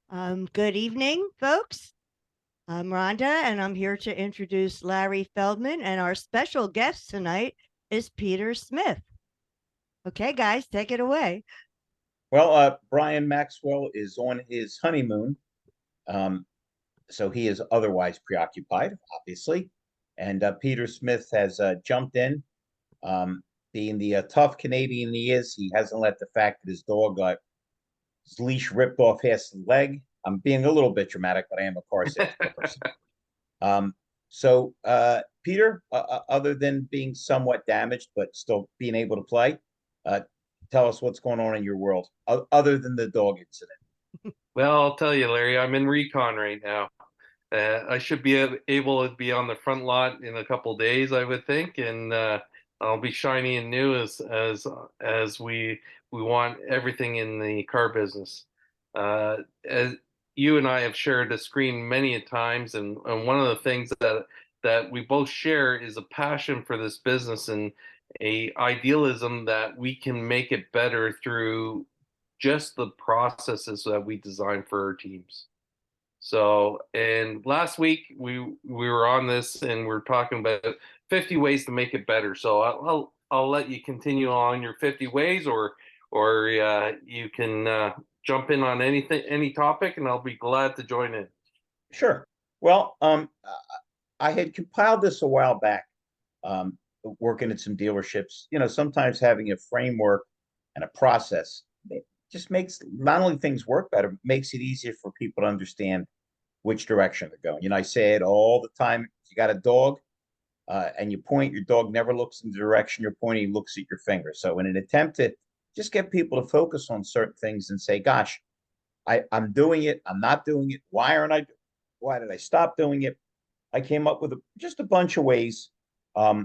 Good evening, folks. I'm Rhonda, and I'm here to introduce Larry Feldman, and our special guest tonight is Peter Smith. Okay, guys, take it away. Well, Brian Maxwell is on his honeymoon, um, so he is otherwise preoccupied, obviously. And Peter Smith has jumped in. Being the tough Canadian he is, he hasn't let the fact that his dog got his leash ripped off his leg. I'm being a little bit dramatic, but I am a car salesperson. Um, Peter, other than being somewhat damaged but still being able to play, uh, tell us what's going on in your world, other than the dog incident. Well, I'll tell you, Larry, I'm in recon right now. I should be able to be on the front lot in a couple days, I would think, and I'll be shiny and new as we want everything in the car business. As you and I have shared a screen many a times, and one of the things that we both share is a passion for this business and a idealism that we can make it better through just the processes that we design for our teams. So, and last week we were on this and we're talking about 50 ways to make it better. So I'll let you continue on your 50 ways, or you can jump in on any topic, and I'll be glad to join in. Sure. Well, I had compiled this a while back, um, working at some dealerships. You know, sometimes having a framework and a process just makes not only things work better, makes it easier for people to understand which direction they're going. You know, I say it all the time. If you got a dog, and you point, your dog never looks in the direction you're pointing, he looks at your finger. So in an attempt to just get people to focus on certain things and say, gosh, I'm doing it, I'm not doing it. Why did I stop doing it? I came up with just a bunch of ways. Let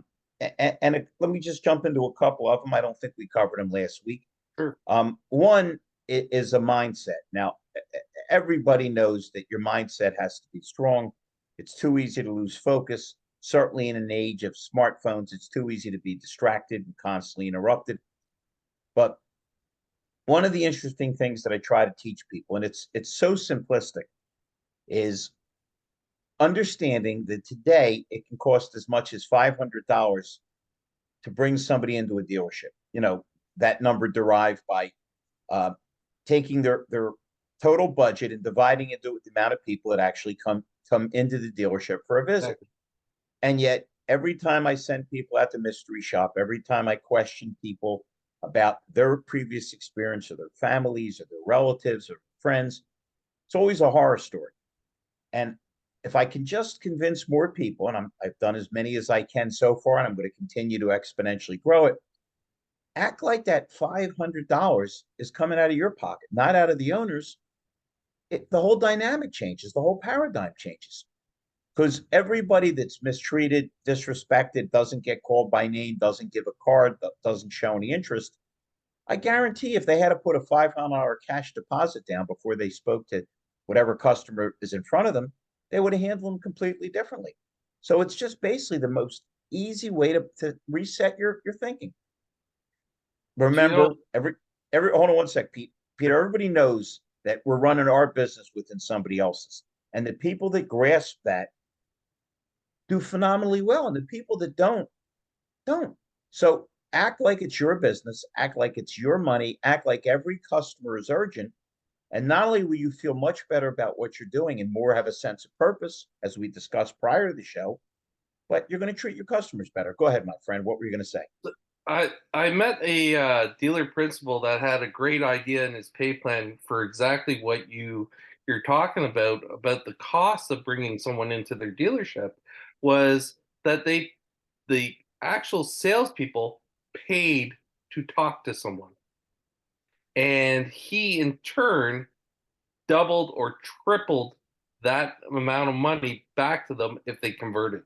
me just jump into a couple of them. I don't think we covered them last week. Sure. One is a mindset. Now, everybody knows that your mindset has to be strong. It's too easy to lose focus. Certainly in an age of smartphones, it's too easy to be distracted and constantly interrupted. But one of the interesting things that I try to teach people, and it's so simplistic, is understanding that today it can cost as much as $500 to bring somebody into a dealership. You know, that number derived by uh, taking their total budget and dividing it into the amount of people that actually come into the dealership for a visit. Exactly. And yet, every time I send people out to mystery shop, every time I question people about their previous experience or their families or their relatives or friends, it's always a horror story. And if I can just convince more people, and I've done as many as I can so far, and I'm going to continue to exponentially grow it, act like that $500 is coming out of your pocket, not out of the owner's. The whole dynamic changes, the whole paradigm changes. Because everybody that's mistreated, disrespected, doesn't get called by name, doesn't give a card, doesn't show any interest, I guarantee if they had to put a $500 cash deposit down before they spoke to whatever customer is in front of them, they would have handled them completely differently. So it's just basically the most easy way to reset your thinking. Do you know? Remember, every hold on one sec, Pete. Peter, everybody knows that we're running our business within somebody else's. And the people that grasp that do phenomenally well. And the people that don't. So act like it's your business, act like it's your money, act like every customer is urgent. And not only will you feel much better about what you're doing and more have a sense of purpose, as we discussed prior to the show, but you're going to treat your customers better. Go ahead, my friend. What were you going to say? I met a dealer principal that had a great idea in his pay plan for exactly what you're talking about the cost of bringing someone into their dealership was that the actual salespeople paid to talk to someone, and he in turn doubled or tripled that amount of money back to them if they converted.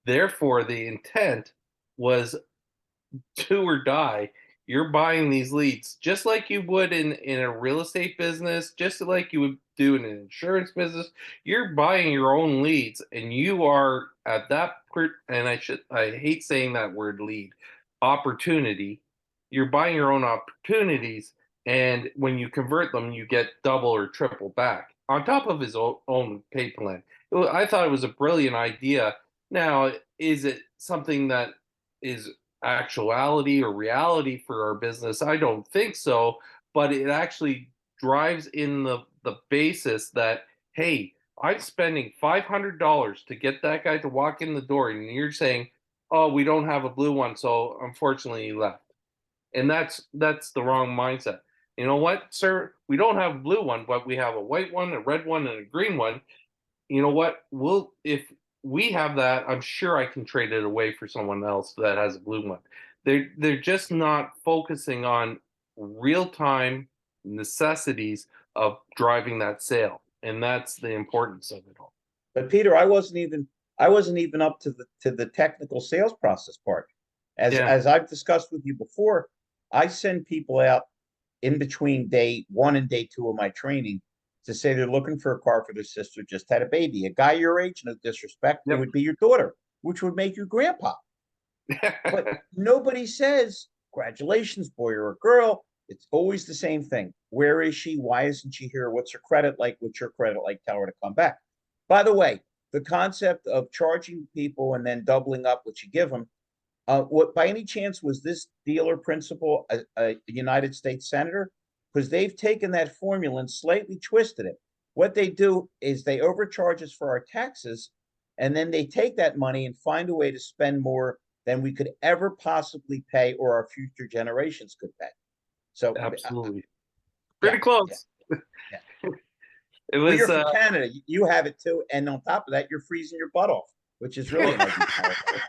Therefore, the intent was do or die. You're buying these leads just like you would in a real estate business, just like you would do in an insurance business. You're buying your own leads, and you are at and I hate saying that word lead opportunity. You're buying your own opportunities And when you convert them, you get double or triple back on top of his own pay plan. I thought it was a brilliant idea. Now, is it something that is actuality or reality for our business? I don't think so, but it actually drives in the basis that, hey, I'm spending $500 to get that guy to walk in the door, and you're saying, oh, we don't have a blue one, so unfortunately he left. And that's the wrong mindset. You know what, sir? We don't have a blue one, but we have a white one, a red one, and a green one. You know what? We'll if we have that, I'm sure I can trade it away for someone else that has a blue one. They're just not focusing on real time necessities of driving that sale, and that's the importance of it all. But Peter, I wasn't even up to the technical sales process part. Yeah. As I've discussed with you before, I send people out in between day one and day two of my training to say they're looking for a car for their sister just had a baby. A guy your age, no disrespect, it Yep. would be your daughter, which would make you grandpa. But nobody says, congratulations, boy or a girl. It's always the same thing. Where is she? Why isn't she here? What's her credit like? What's your credit like? Tell her to come back. By the way, the concept of charging people and then doubling up what you give them, what by any chance was this dealer principal a United States senator? Because they've taken that formula and slightly twisted it. What they do is they overcharge us for our taxes, and then they take that money and find a way to spend more than we could ever possibly pay or our future generations could pay. So, Absolutely. yeah, Pretty close. yeah, yeah. It Well, was you're from Canada. You have it too. And on top of that, you're freezing your butt off, which is really an ugly power play.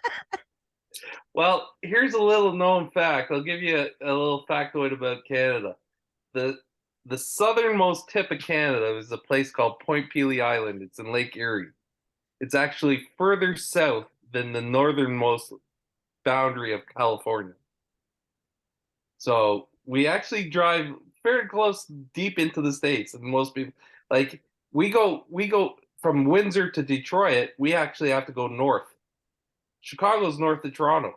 well, here's a little known fact. I'll give you a little factoid about Canada. The the southernmost tip of Canada is a place called Point Pelee Island. It's in Lake Erie. It's actually further south than the northernmost boundary of California. So we actually drive very close deep into the states, and most people like we go from Windsor to Detroit. We actually have to go north. Chicago's north of Toronto.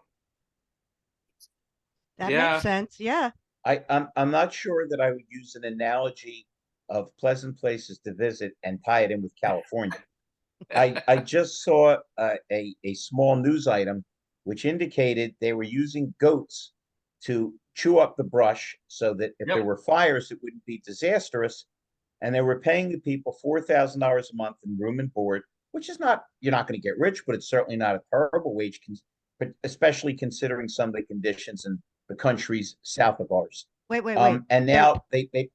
That makes Yeah. sense. Yeah. I'm not sure that I would use an analogy of pleasant places to visit and tie it in with California. I just saw a small news item which indicated they were using goats to chew up the brush so that if there Yep. were fires, it wouldn't be disastrous. And they were paying the people $4,000 a month in room and board, which is not, you're not going to get rich, but it's certainly not a terrible wage, but especially considering some of the conditions in the countries south of ours. Wait. And They're now they they're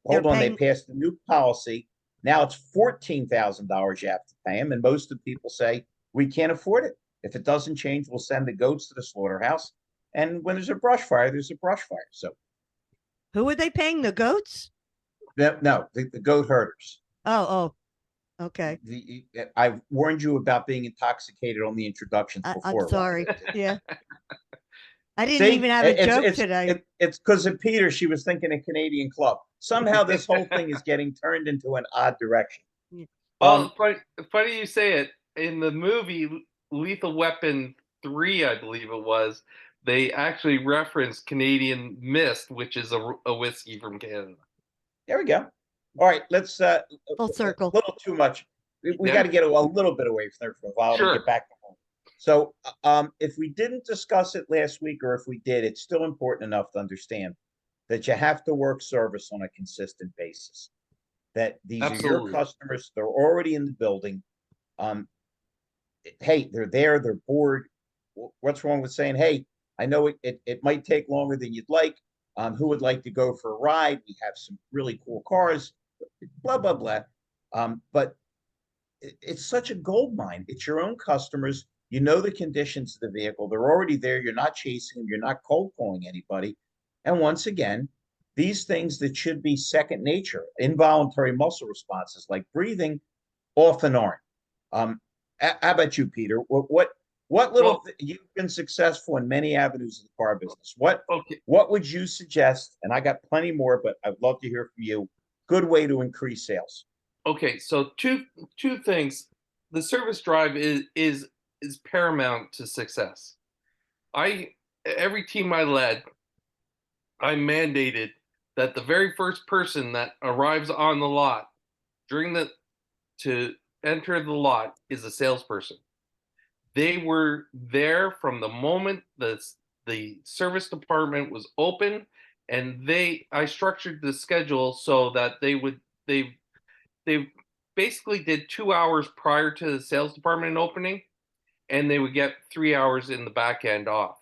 hold on, they paying. passed a new policy. Now it's $14,000 you have to pay them, and most of the people say we can't afford it. If it doesn't change, we'll send the goats to the slaughterhouse. And when there's a brush fire, there's a brush fire. So Who are they paying? The goats? no, the goat herders. Oh. Okay. I've warned you about being intoxicated on the introductions I'm before. sorry. Yeah. I didn't See, even have a joke today. it's because of Peter. She was thinking a Canadian club. Somehow this whole thing is getting turned into an odd direction. Well, funny you say it. In the movie Lethal Weapon 3, I believe it was, they actually referenced Canadian Mist, which is a whiskey from Canada. There we go. All right, let's Full circle. a little too much. We Yeah. got to get a little bit away from there for a while Sure. and get back to home. So, if we didn't discuss it last week, or if we did, it's still important enough to understand that you have to work service on a consistent basis. That these are your Absolutely. customers; they're already in the building. Um, hey, they're there, they're bored. What's wrong with saying, hey, I know it might take longer than you'd like. Who would like to go for a ride? We have some really cool cars, blah, blah, blah. But it's such a gold mine. It's your own customers. You know the conditions of the vehicle. They're already there. You're not chasing them. You're not cold calling anybody. And once again, these things that should be second nature, involuntary muscle responses like breathing, often aren't. How about you, Peter? What little you've been successful in many avenues of the car business. Okay. What would you suggest? And I got plenty more, but I'd love to hear from you. Good way to increase sales. Okay, so two things. The service drive is paramount to success. Every team I led, I mandated that the very first person that arrives on the lot during the to enter the lot is a salesperson. They were there from the moment the service department was open, and I structured the schedule so that they basically did 2 hours prior to the sales department opening, and they would get 3 hours in the back end off.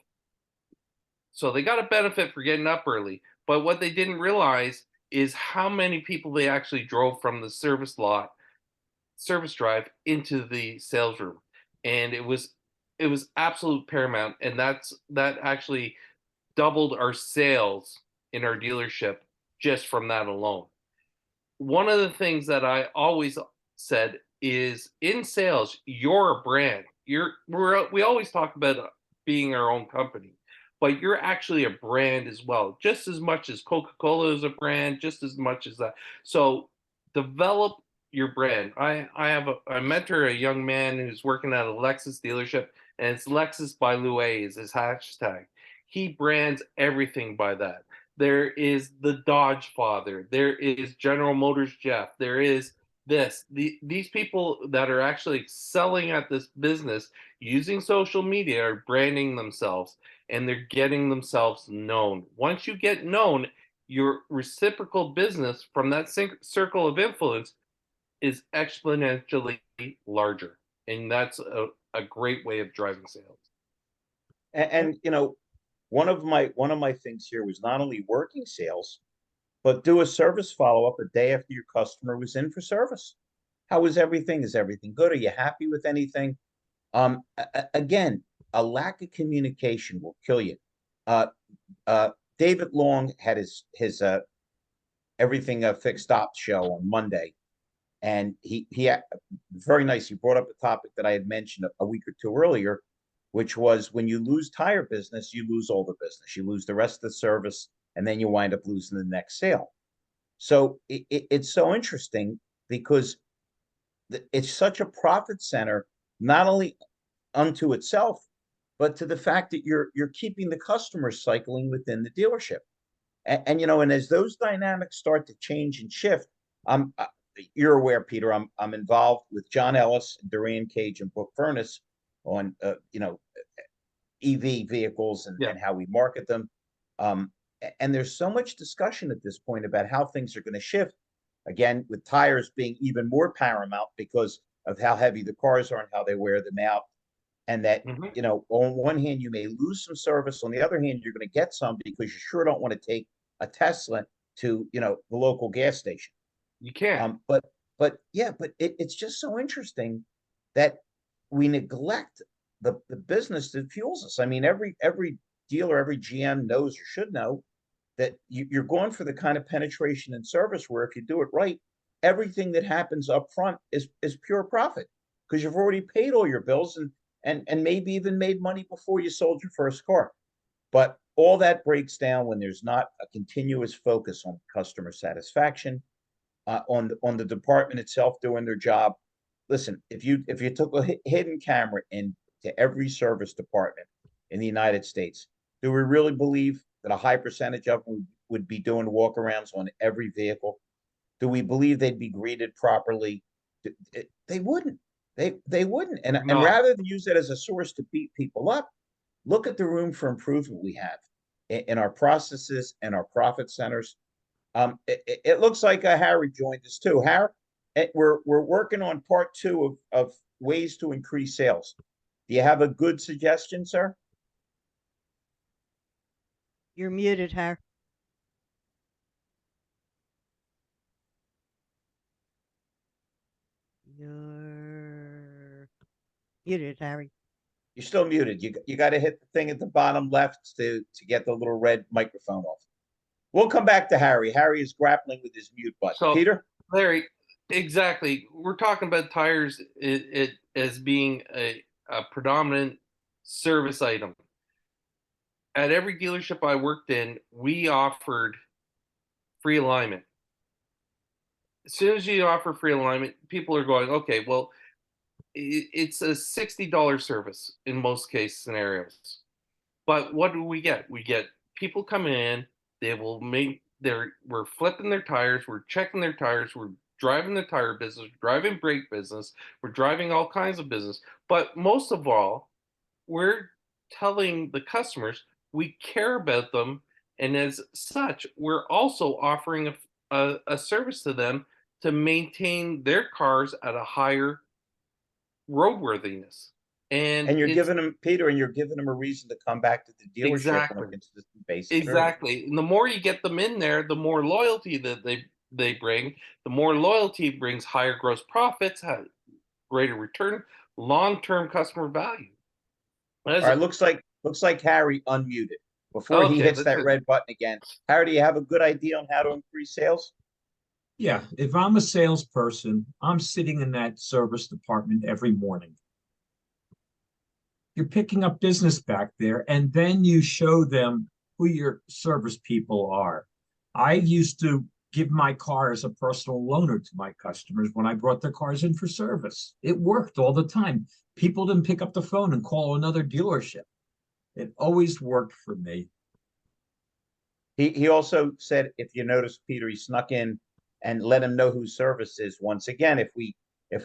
So they got a benefit for getting up early. But what they didn't realize is how many people they actually drove from the service drive into the sales room. And it was absolute paramount. And that actually doubled our sales in our dealership just from that alone. One of the things that I always said is in sales, you're a brand. We always talk about being our own company, but you're actually a brand as well, just as much as Coca-Cola is a brand, just as much as that. So develop your brand. I mentor a young man who's working at a Lexus dealership, and it's Lexus by Louis is his hashtag. He brands everything by that. There is the Dodge father. There is General Motors Jeff. There is these people that are actually excelling at this business using social media are branding themselves, and they're getting themselves known. Once you get known, your reciprocal business from that circle of influence is exponentially larger. And that's a great way of driving sales. And one of my things here was not only working sales, but do a service follow-up a day after your customer was in for service. How was everything? Is everything good? Are you happy with anything? Again, a lack of communication will kill you. Uh, David Long had his everything fixed op show on Monday, and he very nice. He brought up a topic that I had mentioned a week or two earlier, which was when you lose tire business, you lose all the business. You lose the rest of the service, and then you wind up losing the next sale. So it's so interesting because it's such a profit center, not only unto itself, but to the fact that you're keeping the customers cycling within the dealership. And as those dynamics start to change and shift, I'm you're aware, Peter, I'm involved with John Ellis, Durian Cage, and Brooke Furnace on EV vehicles and, Yeah. and how we market them. And there's so much discussion at this point about how things are going to shift. Again, with tires being even more paramount because of how heavy the cars are and how they wear them out. And that, Mhm. on one hand, you may lose some service. On the other hand, you're going to get some because you sure don't want to take a Tesla to, the local gas station. You can't. But it's just so interesting that we neglect the business that fuels us. I mean, every dealer, every GM knows or should know that you're going for the kind of penetration and service where if you do it right, everything that happens up front is pure profit because you've already paid all your bills and maybe even made money before you sold your first car. But all that breaks down when there's not a continuous focus on customer satisfaction, on the department itself doing their job. Listen, if you took a hidden camera into every service department in the United States, do we really believe that a high percentage of them would be doing walkarounds on every vehicle? Do we believe they'd be greeted properly? They wouldn't. They wouldn't. And No. rather than use that as a source to beat people up, look at the room for improvement we have in our processes and our profit centers. It looks like Harry joined us too. Harry, we're working on part two of ways to increase sales. Do you have a good suggestion, sir? You're muted, Har. You're muted, Harry. You're still muted. You got to hit the thing at the bottom left to get the little red microphone off. We'll come back to Harry. Harry is grappling with his mute button. So, Peter? Larry, exactly. We're talking about tires it as being a predominant service item. At every dealership I worked in, we offered free alignment. As soon as you offer free alignment, people are going, okay, well, it's a $60 service in most case scenarios. But what do we get? We get people come in, we're flipping their tires, we're checking their tires, we're driving the tire business, driving brake business, we're driving all kinds of business. But most of all, we're telling the customers we care about them, and as such, we're also offering a service to them to maintain their cars at a higher roadworthiness. And And you're it's giving them, Peter, and you're giving them a reason to come back to the dealership on a exactly, consistent basis early. exactly. And the more you get them in there, the more loyalty that they bring. The more loyalty brings higher gross profits, greater return, long-term customer value. All As right, looks like Harry unmuted. Before he okay, hits that red button again, Harry, do you have a good idea on how to increase sales? Yeah, if I'm a salesperson, I'm sitting in that service department every morning. You're picking up business back there, and then you show them who your service people are. I used to give my car as a personal loaner to my customers when I brought their cars in for service. It worked all the time. People didn't pick up the phone and call another dealership. It always worked for me. He also said, if you notice, Peter, he snuck in and let him know who service is. Once again, if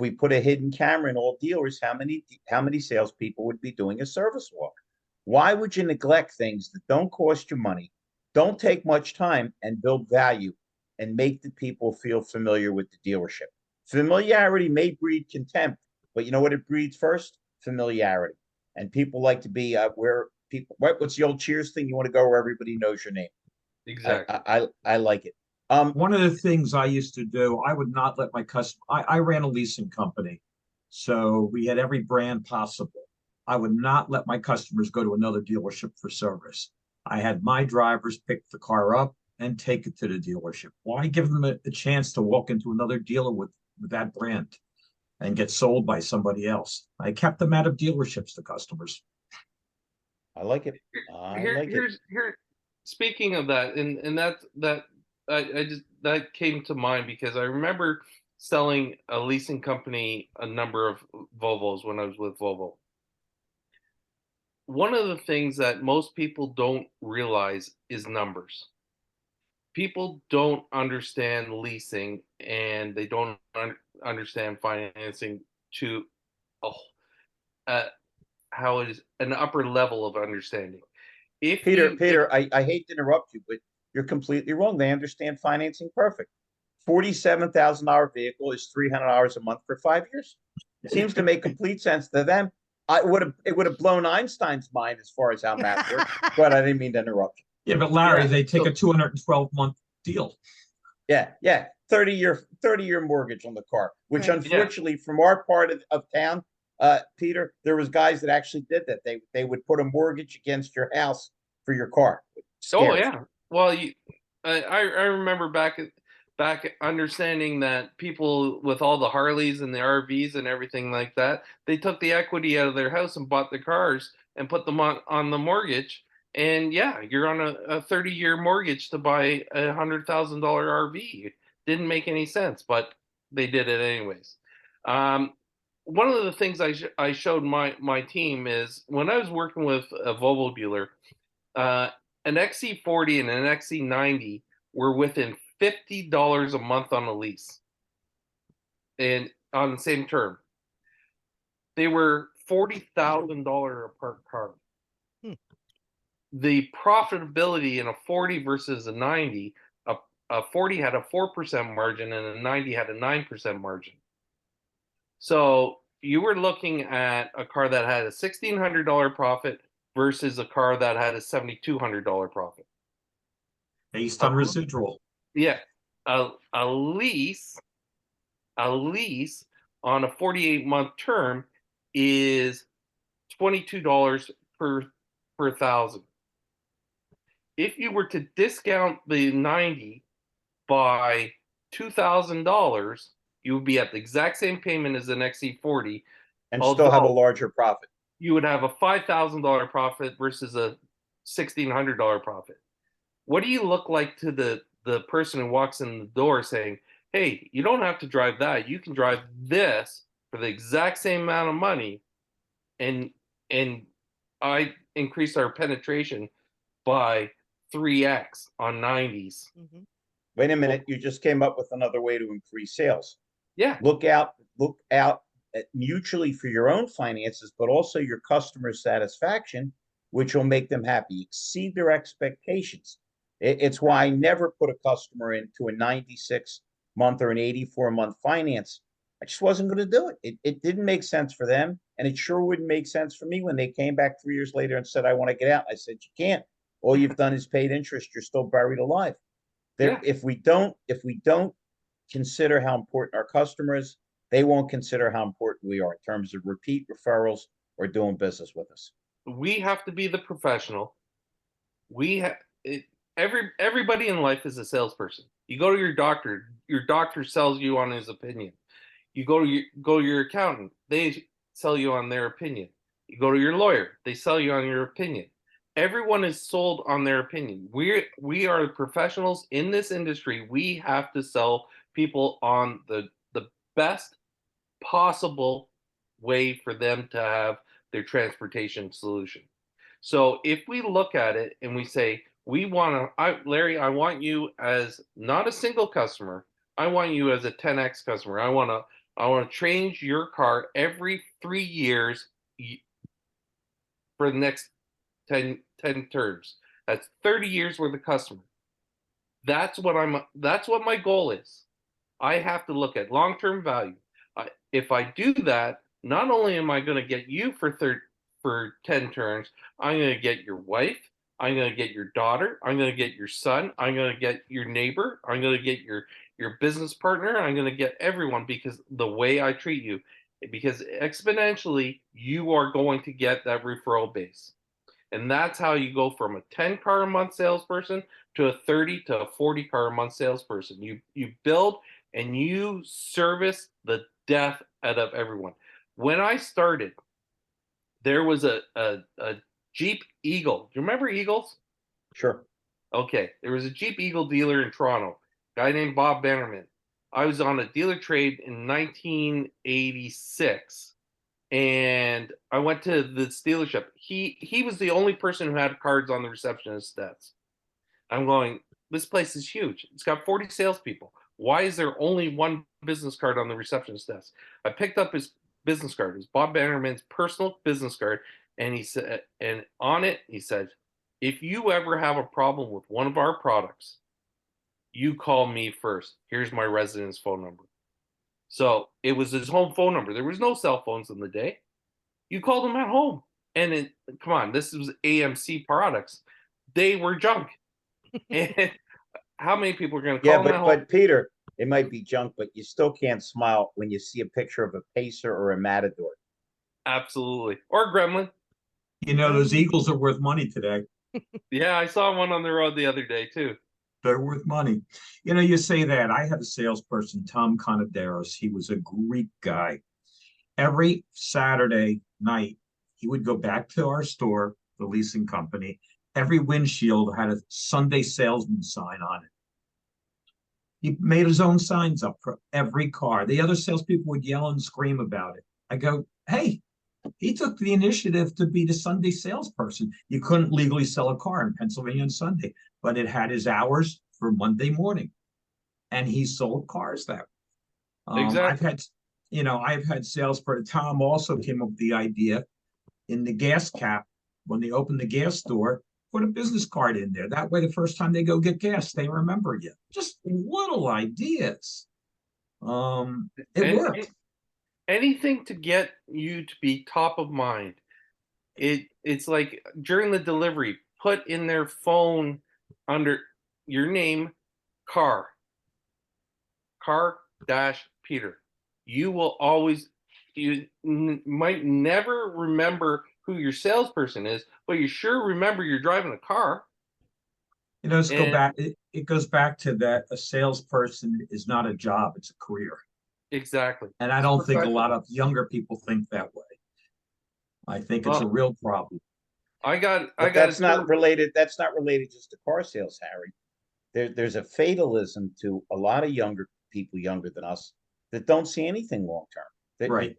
we put a hidden camera in all dealers, how many salespeople would be doing a service walk? Why would you neglect things that don't cost you money, don't take much time, and build value and make the people feel familiar with the dealership? Familiarity may breed contempt, but you know what it breeds first? Familiarity. And people like to be where people. What's the old Cheers thing? You want to go where everybody knows your name. I exactly. I like it. One of the things I used to do, I would not let my customer, I ran a leasing company. So we had every brand possible. I would not let my customers go to another dealership for service. I had my drivers pick the car up and take it to the dealership. Why give them a chance to walk into another dealer with that brand and get sold by somebody else? I kept them out of dealerships, the customers. I like it. I Here, like it. here. Speaking of that, and that I just that came to mind because I remember selling a leasing company a number of Volvos when I was with Volvo. One of the things that most people don't realize is numbers. People don't understand leasing and they don't understand financing to a, uh, how it is an upper level of understanding. If Peter, you if Peter, I hate to interrupt you, but you're completely wrong. They understand financing perfect. $47,000 vehicle is $300 a month for 5 years. Seems to make complete sense to them. It would have blown Einstein's mind as far as how math works, but I didn't mean to interrupt you. Yeah, but Larry, yeah, they take so a 212-month deal. Yeah. 30-year mortgage on the car, which Right. yeah. unfortunately from our part of town, Peter, there was guys that actually did that. They would put a mortgage against your house for your car. Oh Scary. yeah. Well, I remember back understanding that people with all the Harleys and the RVs and everything like that, they took the equity out of their house and bought the cars and put them on the mortgage. And yeah, you're on a 30-year mortgage to buy $100,000 RV. Didn't make any sense, but they did it anyways. Um, One of the things I showed my team is when I was working with a Volvo dealer. Uh, an XC40 and an XC90 were within $50 a month on a lease, and on the same term, they were $40,000 a per car. Hmm. The profitability in a 40 versus a 90, a 40 had a 4% margin and a 90 had a 9% margin. So you were looking at a car that had a $1,600 profit versus a car that had a $7,200 profit. Based A on residual. Yeah, a lease on a 48-month term is $22 per thousand. If you were to discount the 90 by $2,000, you would be at the exact same payment as an XC40, And still have a although larger profit. you would have a $5,000 profit versus a $1,600 profit. What do you look like to the person who walks in the door saying, "Hey, you don't have to drive that. You can drive this for the exact same amount of money," and I increased our penetration by 3x on 90s. Mhm. Wait a minute, you just came up with another way to increase sales. Yeah, Look out mutually for your own finances, but also your customer satisfaction, which will make them happy. Exceed their expectations. It's why I never put a customer into a 96-month or an 84-month finance. I just wasn't going to do it. It didn't make sense for them, and it sure wouldn't make sense for me when they came back 3 years later and said, "I want to get out." I said, "You can't. All you've done is paid interest. You're still buried alive." There, yeah. if we don't consider how important our customer is, they won't consider how important we are in terms of repeat referrals or doing business with us. We have to be the professional. We have it, everybody in life is a salesperson. You go to your doctor sells you on his opinion. You go to your accountant, they sell you on their opinion. You go to your lawyer, they sell you on your opinion. Everyone is sold on their opinion. We are the professionals in this industry. We have to sell people on the best possible way for them to have their transportation solution. So if we look at it and we say, we want to, Larry, I want you as not a single customer. I want you as a 10x customer. I want to change your car every 3 years for the next 10 terms. That's 30 years worth of customer. That's what my goal is. I have to look at long-term value. If I do that, not only am I going to get you for 10 turns, I'm going to get your wife, I'm going to get your daughter, I'm going to get your son, I'm going to get your neighbor, I'm going to get your business partner, I'm going to get everyone because the way I treat you, because exponentially you are going to get that referral base. And that's how you go from a 10 car a month salesperson to a 30 to a 40 car a month salesperson. You build and you service the death out of everyone. When I started, there was a Jeep Eagle. Do you remember Eagles? Sure. Okay, there was a Jeep Eagle dealer in Toronto, guy named Bob Bannerman. I was on a dealer trade in 1986, and I went to this dealership. He was the only person who had cards on the receptionist desk. I'm going, this place is huge. It's got 40 salespeople. Why is there only one business card on the receptionist desk? I picked up his business card. It was Bob Bannerman's personal business card, and he said, and on it he said, if you ever have a problem with one of our products, you call me first. Here's my residence phone number. So it was his home phone number. There was no cell phones in the day. You called him at home. And come on, this was AMC products. They were junk. And how many people are going to Yeah, call him at home? but Peter, it might be junk, but you still can't smile when you see a picture of a Pacer or a Matador. Absolutely. Or Gremlin. You know, those Eagles are worth money today. Yeah, I saw one on the road the other day too. They're worth money. You know, you say that. I had a salesperson, Tom Conodaros. He was a Greek guy. Every Saturday night, he would go back to our store, the leasing company. Every windshield had a Sunday salesman sign on it. He made his own signs up for every car. The other salespeople would yell and scream about it. I go, hey, he took the initiative to be the Sunday salesperson. You couldn't legally sell a car in Pennsylvania on Sunday, but it had his hours for Monday morning, and he sold cars that way. I've Exactly. had, I've had salesperson. Tom also came up with the idea in the gas cap when they open the gas door. Put a business card in there. That way, the first time they go get gas, they remember you. Just little ideas. It And worked. anything to get you to be top of mind. It's like during the delivery, put in their phone under your name, car dash Peter. You will always, might never remember who your salesperson is, but you sure remember you're driving a car. Let's go And back. It goes back to that a salesperson is not a job, it's a career. exactly, And I it's don't think a professional. lot of younger people think that way. I think it's a Well, real problem. I got But a that's term. not related. That's not related just to car sales, Harry. There's a fatalism to a lot of younger people, younger than us, that don't see anything long term. Right.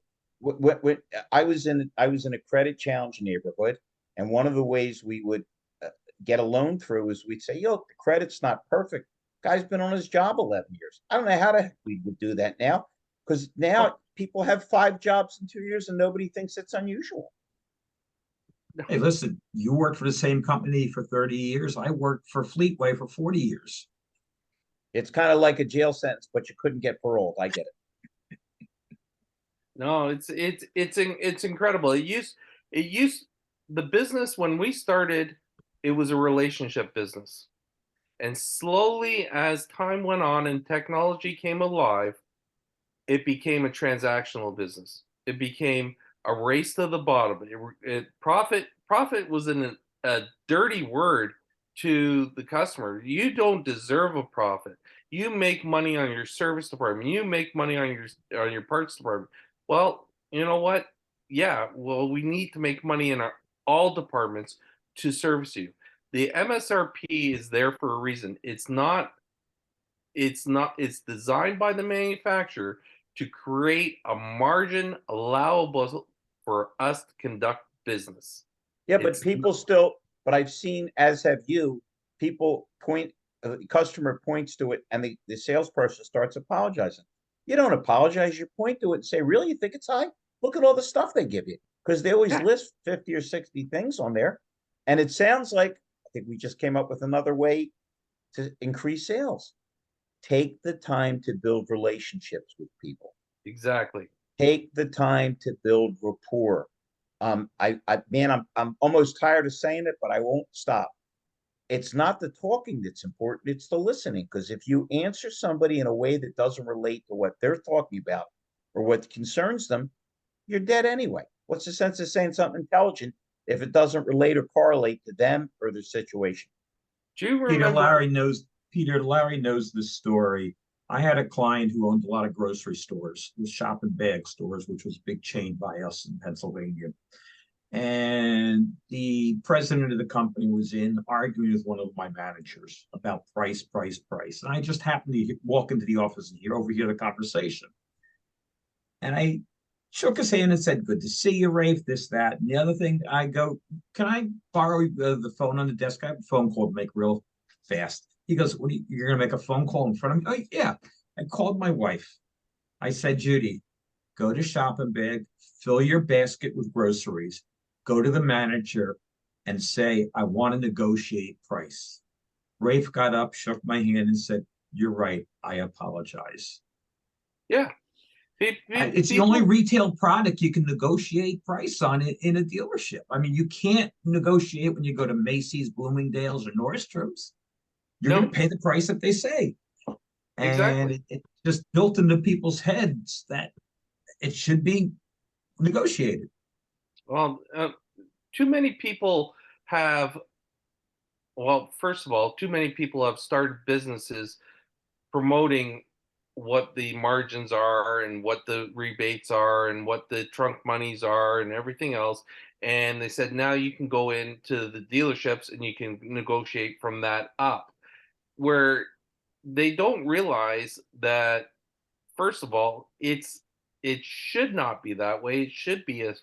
I was in a credit challenge neighborhood, and one of the ways we would get a loan through is we'd say, yo, the credit's not perfect. Guy's been on his job 11 years. I don't know how the heck we would do that now, because now people have 5 jobs in 2 years and nobody thinks it's unusual. Hey, listen, you worked for the same company for 30 years. I worked for Fleetway for 40 years. It's kind of like a jail sentence, but you couldn't get paroled. I get it. No, it's incredible. It used the business when we started, it was a relationship business. And slowly as time went on and technology came alive, it became a transactional business. It became a race to the bottom. Profit was a dirty word to the customer. You don't deserve a profit. You make money on your service department. You make money on your parts department. Well, you know what? Yeah, well, we need to make money in all departments to service you. The MSRP is there for a reason. It's designed by the manufacturer to create a margin allowable for us to conduct business. Yeah, but It's people still, but I've seen, as have you, people point, the customer points to it and the salesperson starts apologizing. You don't apologize, you point to it and say, really, you think it's high? Look at all the stuff they give you. Because they always Yeah. list 50 or 60 things on there. And it sounds like, I think we just came up with another way to increase sales. Take the time to build relationships with people. exactly. Take the time to build rapport. Man, I'm almost tired of saying it, but I won't stop. It's not the talking that's important, it's the listening. Because if you answer somebody in a way that doesn't relate to what they're talking about or what concerns them, you're dead anyway. What's the sense of saying something intelligent if it doesn't relate or correlate to them or their situation? Do you Peter remember? Larry knows Peter Larry knows this story. I had a client who owned a lot of grocery stores, the shop and bag stores, which was a big chain by us in Pennsylvania. And the president of the company was in arguing with one of my managers about price, price, price. And I just happened to walk into the office and overhear the conversation. And I shook his hand and said, "Good to see you, Rafe, this, that." And the other thing, I go, "Can I borrow the phone on the desk? I have a phone call to make real fast." He goes, "What are you're going to make a phone call in front of me?" "Oh, yeah." I called my wife. I said, "Judy, go to Shop and Bag, fill your basket with groceries, go to the manager and say, I want to negotiate price." Rafe got up, shook my hand, and said, "You're right. I apologize." Yeah. It's the only retail product you can negotiate price on it in a dealership. I mean, you can't negotiate when you go to Macy's, Bloomingdale's, or Nordstrom's. You're going No, to pay the price that they say. And exactly. it just built into people's heads that it should be negotiated. Well, too many people have. Well, first of all, too many people have started businesses promoting what the margins are and what the rebates are and what the trunk monies are and everything else. And they said now you can go into the dealerships and you can negotiate from that up. Where they don't realize that, first of all, it should not be that way. It should be a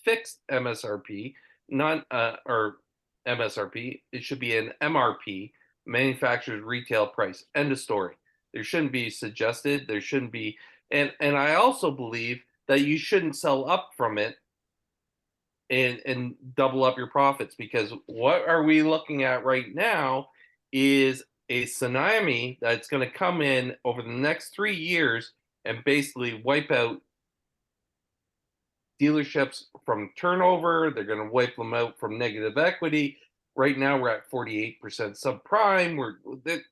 fixed MSRP, not or MSRP. It should be an MRP, manufacturer's retail price. End of story. There shouldn't be suggested. There shouldn't be, and I also believe that you shouldn't sell up from it and double up your profits, because what are we looking at right now is a tsunami that's going to come in over the next 3 years and basically wipe out dealerships from turnover. They're going to wipe them out from negative equity. Right now we're at 48% subprime.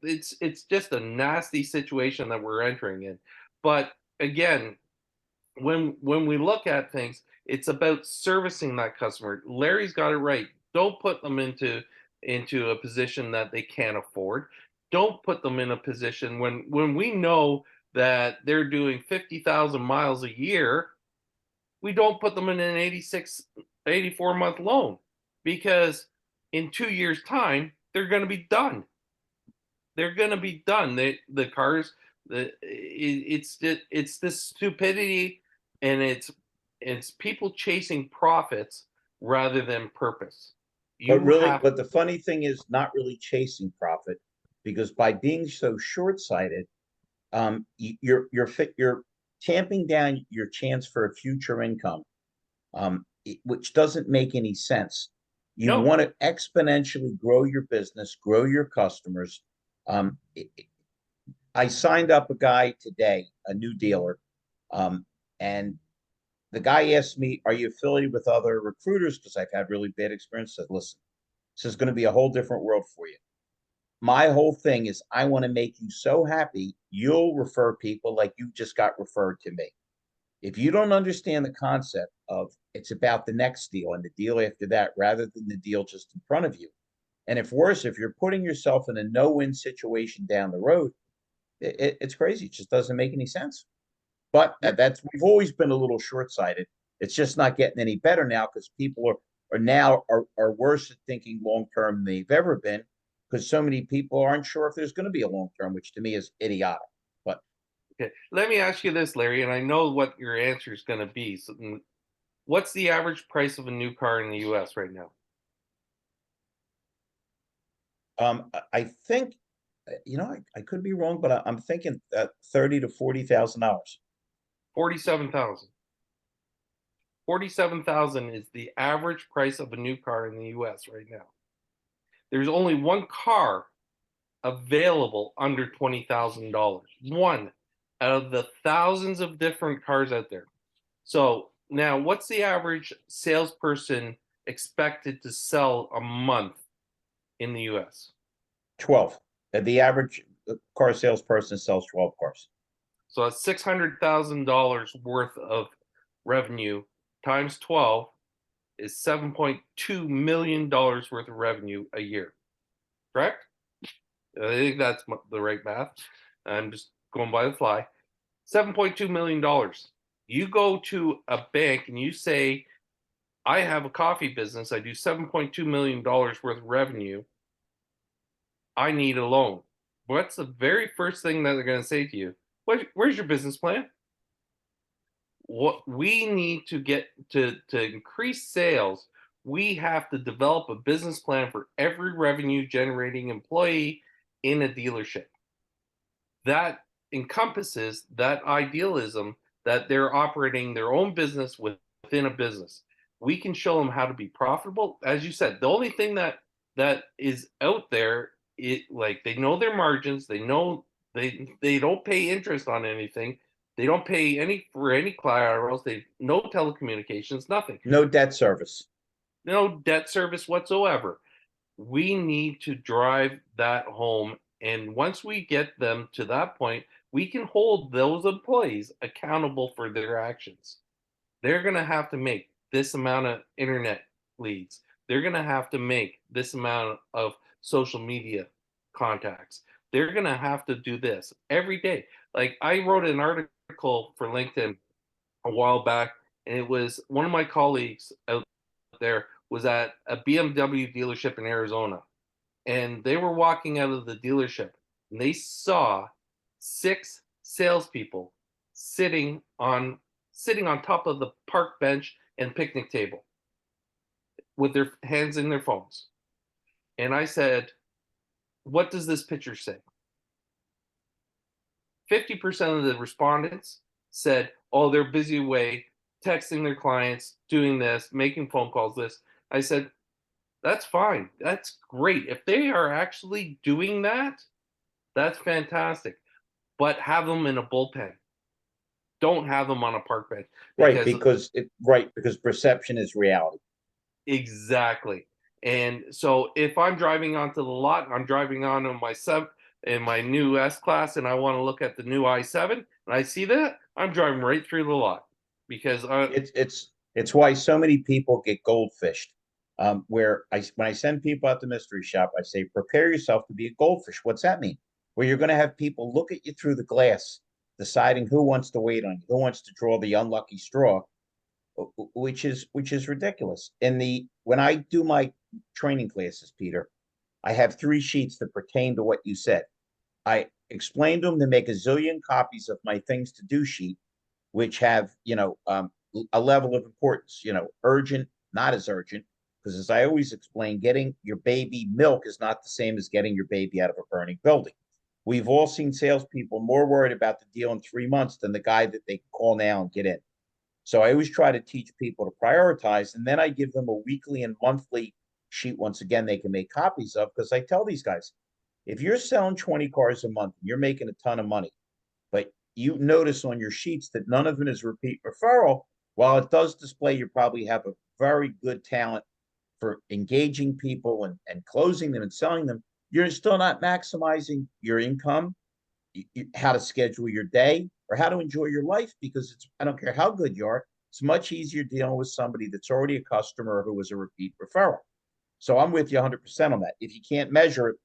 It's just a nasty situation that we're entering in. But again, when we look at things, it's about servicing that customer. Larry's got it right. Don't put them into a position that they can't afford. Don't put them in a position when we know that they're doing 50,000 miles a year. We don't put them in an 84 month loan, because in 2 years time they're going to be done. They're going to be done. The cars, it's this stupidity, and it's people chasing profits rather than purpose. But You really, have but the funny thing is not really chasing profit, because by being so short-sighted, you're tamping down your chance for a future income, which doesn't make any sense. You no, want to exponentially grow your business, grow your customers. Um, I signed up a guy today, a new dealer, and the guy asked me, "Are you affiliated with other recruiters?" Because I've had really bad experience. I said, "Listen, this is going to be a whole different world for you. My whole thing is I want to make you so happy, you'll refer people like you just got referred to me. If you don't understand the concept of it's about the next deal and the deal after that, rather than the deal just in front of you. And if worse, if you're putting yourself in a no-win situation down the road, it's crazy. It just doesn't make any sense. But that's we've always been a little short-sighted. It's just not getting any better now, because people are worse at thinking long term than they've ever been, because so many people aren't sure if there's going to be a long term, which to me is idiotic. But okay. Let me ask you this, Larry, and I know what your answer is going to be. So, what's the average price of a new car in the U.S. right now? I think, I could be wrong, but I'm thinking $30,000 to $40,000. 47,000. 47,000 is the average price of a new car in the US right now. There's only one car available under $20,000. One out of the thousands of different cars out there. So now, what's the average salesperson expected to sell a month in the US? 12. The average car salesperson sells 12 cars. So that's $600,000 worth of revenue times 12 is $7.2 million worth of revenue a year. Correct? I think that's the right math. I'm just going by the fly. $7.2 million. You go to a bank and you say, I have a coffee business. I do $7.2 million worth of revenue. I need a loan. What's the very first thing that they're going to say to you? Where's your business plan? What we need to get to increase sales, we have to develop a business plan for every revenue generating employee in a dealership. That encompasses that idealism that they're operating their own business within a business. We can show them how to be profitable. As you said, the only thing that is out there, it like they know their margins, they know they don't pay interest on anything. They don't pay any for any collaterals. They no telecommunications, nothing. No debt service. No debt service whatsoever. We need to drive that home. And once we get them to that point, we can hold those employees accountable for their actions. They're going to have to make this amount of internet leads. They're going to have to make this amount of social media contacts. They're going to have to do this every day. Like I wrote an article for LinkedIn a while back, and it was one of my colleagues out there was at a BMW dealership in Arizona, and they were walking out of the dealership, and they saw six salespeople sitting on top of the park bench and picnic table with their hands in their phones. And I said, "What does this picture say?" 50% of the respondents said, "Oh, they're busy away, texting their clients, doing this, making phone calls, this." I said, "That's fine. That's great. If they are actually doing that, that's fantastic. But have them in a bullpen. Don't have them on a park bench Right, because because perception is reality. exactly. And so if I'm driving onto the lot, I'm driving on in my sub in my new S class, and I want to look at the new i7, and I see that, I'm driving right through the lot because It's why so many people get goldfished. Where when I send people out to mystery shop, I say, prepare yourself to be a goldfish. What's that mean? Where you're going to have people look at you through the glass, deciding who wants to wait on you, who wants to draw the unlucky straw, which is ridiculous. When I do my training classes, Peter, I have 3 sheets that pertain to what you said. I explained to them to make a zillion copies of my things to do sheet, which have a level of importance. Urgent, not as urgent, Because as I always explain, getting your baby milk is not the same as getting your baby out of a burning building. We've all seen salespeople more worried about the deal in 3 months than the guy that they can call now and get in. So I always try to teach people to prioritize, and then I give them a weekly and monthly sheet. Once again, they can make copies of, because I tell these guys, if you're selling 20 cars a month and you're making a ton of money, but you notice on your sheets that none of it is repeat referral, while it does display you probably have a very good talent for engaging people and closing them and selling them, you're still not maximizing your income, how to schedule your day, or how to enjoy your life, because I don't care how good you are, it's much easier dealing with somebody that's already a customer who was a repeat referral. So I'm with you 100% on that. If you can't measure it,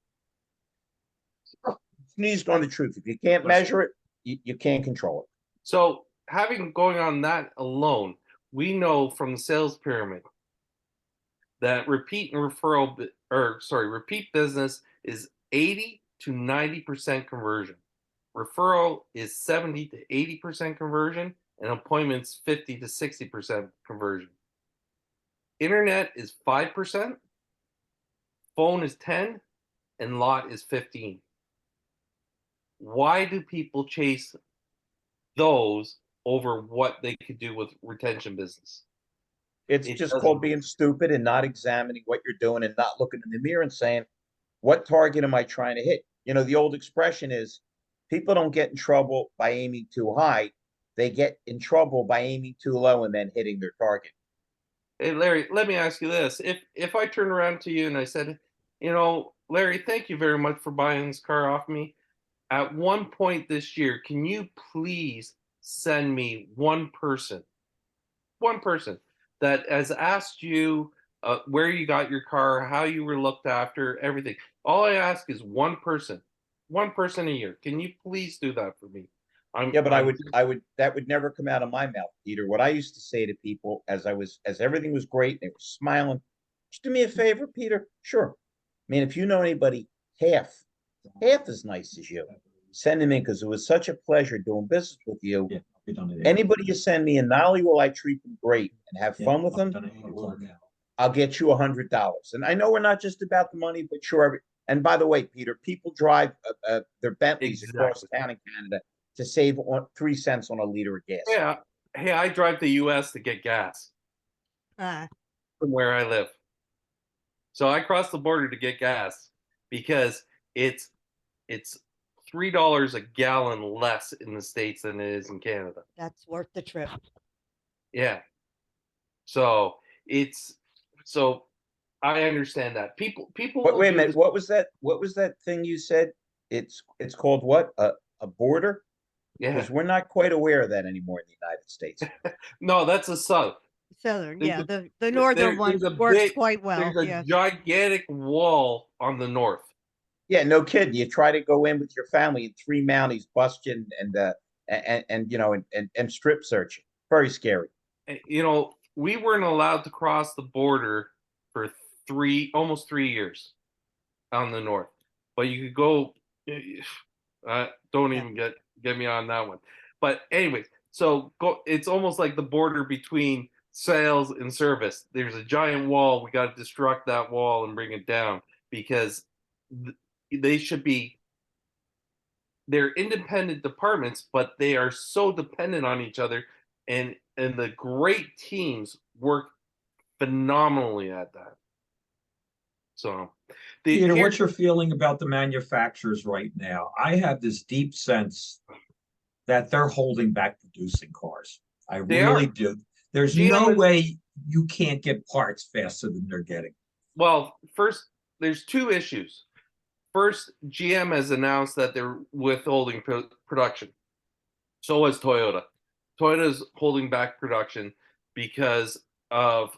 sneezed on the truth. If you can't measure it, you can't control it. So going on that alone, we know from the sales pyramid that repeat business is 80 to 90% conversion. Referral is 70 to 80% conversion, and appointments 50 to 60% conversion. Internet is 5%, phone is 10, and lot is 15. Why do people chase those over what they could do with retention business? It's just called being stupid and not examining what you're doing and not looking in the mirror and saying, what target am I trying to hit? You know, the old expression is people don't get in trouble by aiming too high. They get in trouble by aiming too low and then hitting their target. Hey, Larry, let me ask you this. If I turned around to you and I said, Larry, thank you very much for buying this car off me. At one point this year, can you please send me one person that has asked you where you got your car, how you were looked after, everything. All I ask is one person a year. Can you please do that for me? That would never come out of my mouth, Peter. What I used to say to people as everything was great, they were smiling, just do me a favor, Peter. Sure. Man, if you know anybody half as nice as you, send them in, because it was such a pleasure doing business with you. Yeah, anybody you send me in, not only will I treat them great and have fun with them, I'll get you $100. And I know we're not just about the money, but sure. And by the way, Peter, people drive their Bentleys across town in Canada to save 3 cents on a liter of gas. Yeah. Hey, I drive the U.S. to get gas from where I live. So I cross the border to get gas because it's $3 a gallon less in the States than it is in Canada. That's worth the trip. Yeah. So I understand that. People Wait a minute. What was that thing you said? It's called what? A border? Yeah. Because we're not quite aware of that anymore in the United States. No, that's the South. Southern, yeah. The northern one works quite well. There's a gigantic wall on the north. Yeah, no kidding. You try to go in with your family and 3 Mounties bust you and strip search you. Very scary. We weren't allowed to cross the border for almost 3 years on the north, but you could go. Don't even get me on that one. But anyways, so it's almost like the border between sales and service. There's a giant wall. We got to destruct that wall and bring it down, because they're independent departments, but they are so dependent on each other, and the great teams work phenomenally at that. So, Peter, what's your feeling about the manufacturers right now? I have this deep sense that they're holding back producing cars. I really do. There's no way you can't get parts faster than they're getting. Well, first, there's 2 issues. First, GM has announced that they're withholding production. So has Toyota. Toyota's holding back production because of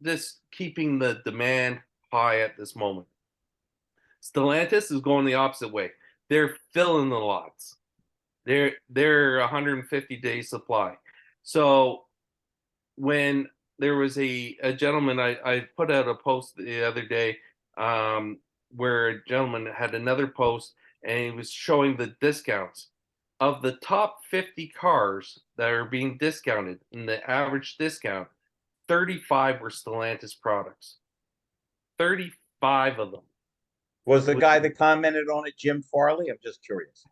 this, keeping the demand high at this moment. Stellantis is going the opposite way. They're filling the lots. They're 150 days supply. So when there was a gentleman, I put out a post the other day where a gentleman had another post, and he was showing the discounts of the top 50 cars that are being discounted. In the average discount, 35 were Stellantis products. 35 of them. Was the guy that commented on it Jim Farley? I'm just curious.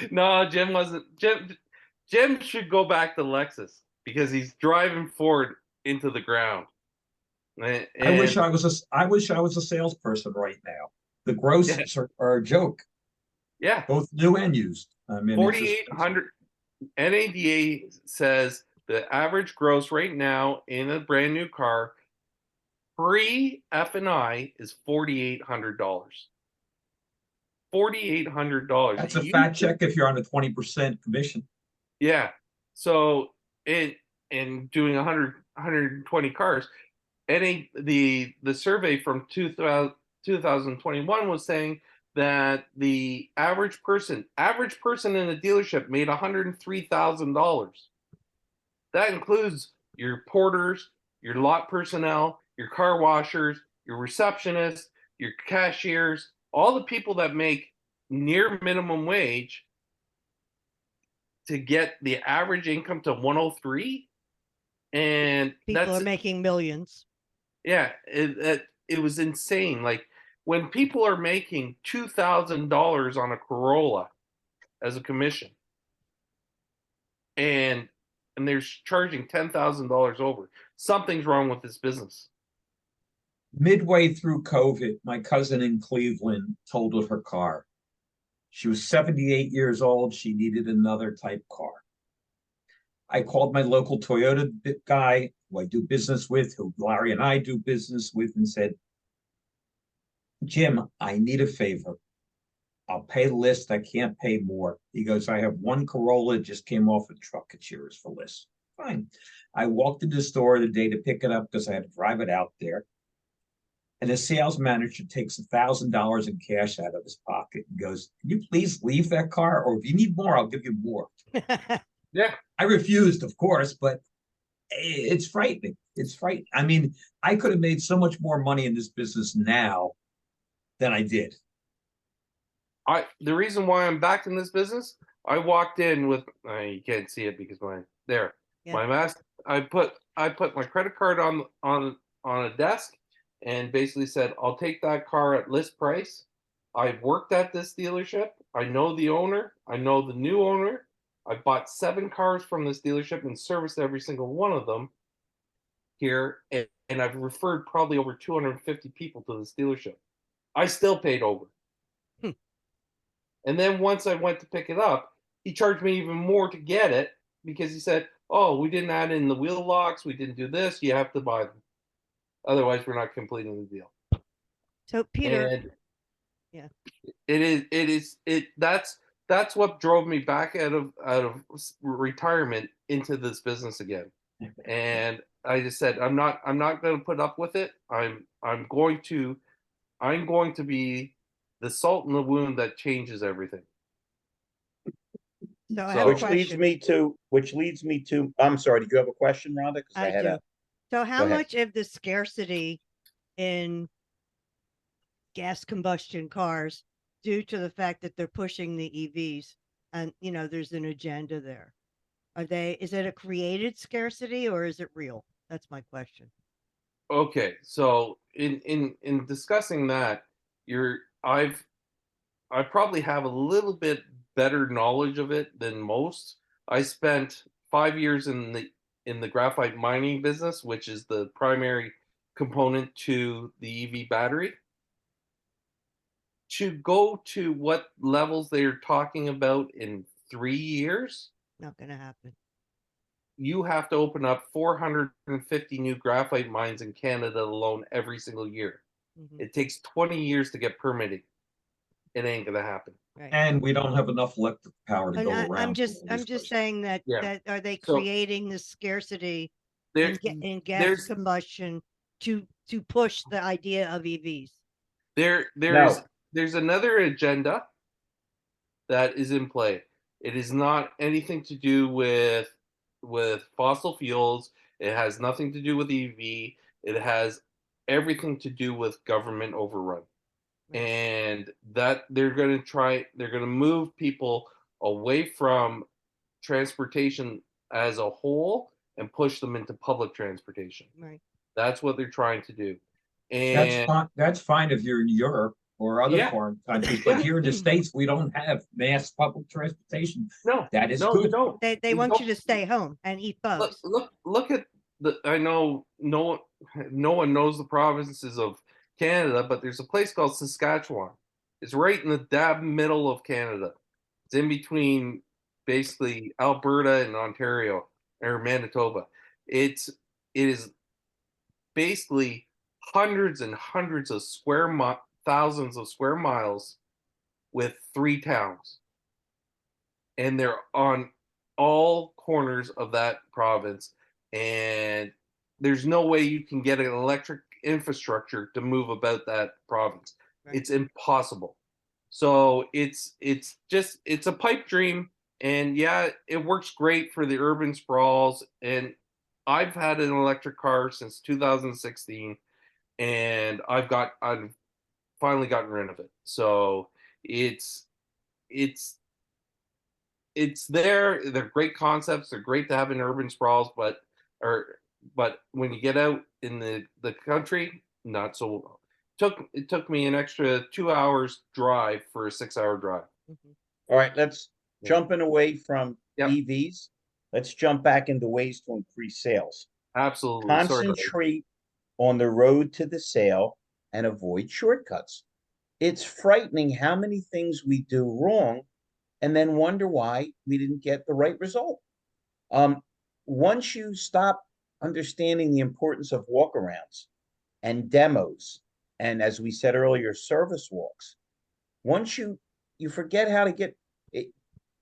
No, Jim wasn't. Jim should go back to Lexus because he's driving Ford into the ground. And I wish I was a salesperson right now. The grosses are a joke, yeah, both new and used. I mean, 4,800. NADA says the average gross right now in a brand new car, pre F&I, is $4,800. $4,800. That's a fat check if you're on a 20% commission. Yeah. So in doing 120 cars, the survey from 2021 was saying that the average person in a dealership made $103,000. That includes your porters, your lot personnel, your car washers, your receptionists, your cashiers, all the people that make near minimum wage to get the average income to 103. And people are making millions. Yeah, it was insane. Like when people are making $2,000 on a Corolla as a commission, and they're charging $10,000 over, something's wrong with this business. Midway through COVID, my cousin in Cleveland totaled her car. She was 78 years old. She needed another type car. I called my local Toyota guy who I do business with, who Larry and I do business with, and said, Jim, I need a favor. I'll pay list. I can't pay more. He goes, I have one Corolla, just came off a truck. It's yours for list. Fine. I walked into the store the day to pick it up because I had to drive it out there. And the sales manager takes $1,000 in cash out of his pocket and goes, can you please leave that car? Or if you need more, I'll give you more. Yeah. I refused, of course, but it's frightening. It's frightening. I mean, I could have made so much more money in this business now than I did. The reason why I'm back in this business, I walked in with you can't see it because my mask. I put my credit card on a desk and basically said, I'll take that car at list price. I've worked at this dealership. I know the owner. I know the new owner. I bought 7 cars from this dealership and serviced every single one of them here. And I've referred probably over 250 people to this dealership. I still paid over. And then once I went to pick it up, he charged me even more to get it because he said, oh, we didn't add in the wheel locks. We didn't do this. You have to buy them. Otherwise, we're not completing the deal. So Peter, and yeah, that's what drove me back out of retirement into this business again. And I just said, I'm not going to put up with it. I'm going to be the salt in the wound that changes everything. So I have a Which leads me to, I'm sorry, did you have a question, Rhonda? Because I do. So how much of the scarcity in gas combustion cars due to the fact that they're pushing the EVs and, there's an agenda there? Is it a created scarcity or is it real? That's my question. Okay. So in discussing that, I probably have a little bit better knowledge of it than most. I spent 5 years in the graphite mining business, which is the primary component to the EV battery. To go to what levels they're talking about in 3 years, not going to happen. You have to open up 450 new graphite mines in Canada alone every single year. Mm-hmm. It takes 20 years to get permitting. It ain't gonna happen. Right. And we don't have enough electric power to go around. I'm just saying that are they creating the scarcity in gas combustion to push the idea of EVs? There's another agenda that is in play. It is not anything to do with fossil fuels. It has nothing to do with EV. It has everything to do with government overrun. And that they're going to move people away from transportation as a whole and push them into public transportation. Right. That's what they're trying to do. That's And fine. That's fine if you're in Europe or other yeah, foreign countries, but yeah, here in the States, we don't have mass public transportation. no, That is no, we good. don't. They We want don't. you to stay home and eat bugs. Look at the. I know no one knows the provinces of Canada, but there's a place called Saskatchewan. It's right in the dab middle of Canada. It's in between basically Alberta and Ontario or Manitoba. It is basically hundreds and hundreds of thousands of square miles with 3 towns, and they're on all corners of that province. And there's no way you can get an electric infrastructure to move about that province. Right. It's impossible. So it's a pipe dream, and yeah, it works great for the urban sprawls. And I've had an electric car since 2016, and I've finally gotten rid of it. So it's it's it's there. They're great concepts. They're great to have in urban sprawls, but when you get out in the country, not so well. It took me an extra 2 hours drive for a 6 hour drive. Mhm. All right, let's Yeah. jumping away from Yep. EVs. Let's jump back into ways to increase sales. Absolutely. Sorry. Concentrate on the road to the sale and avoid shortcuts. It's frightening how many things we do wrong and then wonder why we didn't get the right result. Um, Once you stop understanding the importance of walkarounds and demos, and as we said earlier, service walks, once you forget how to get it,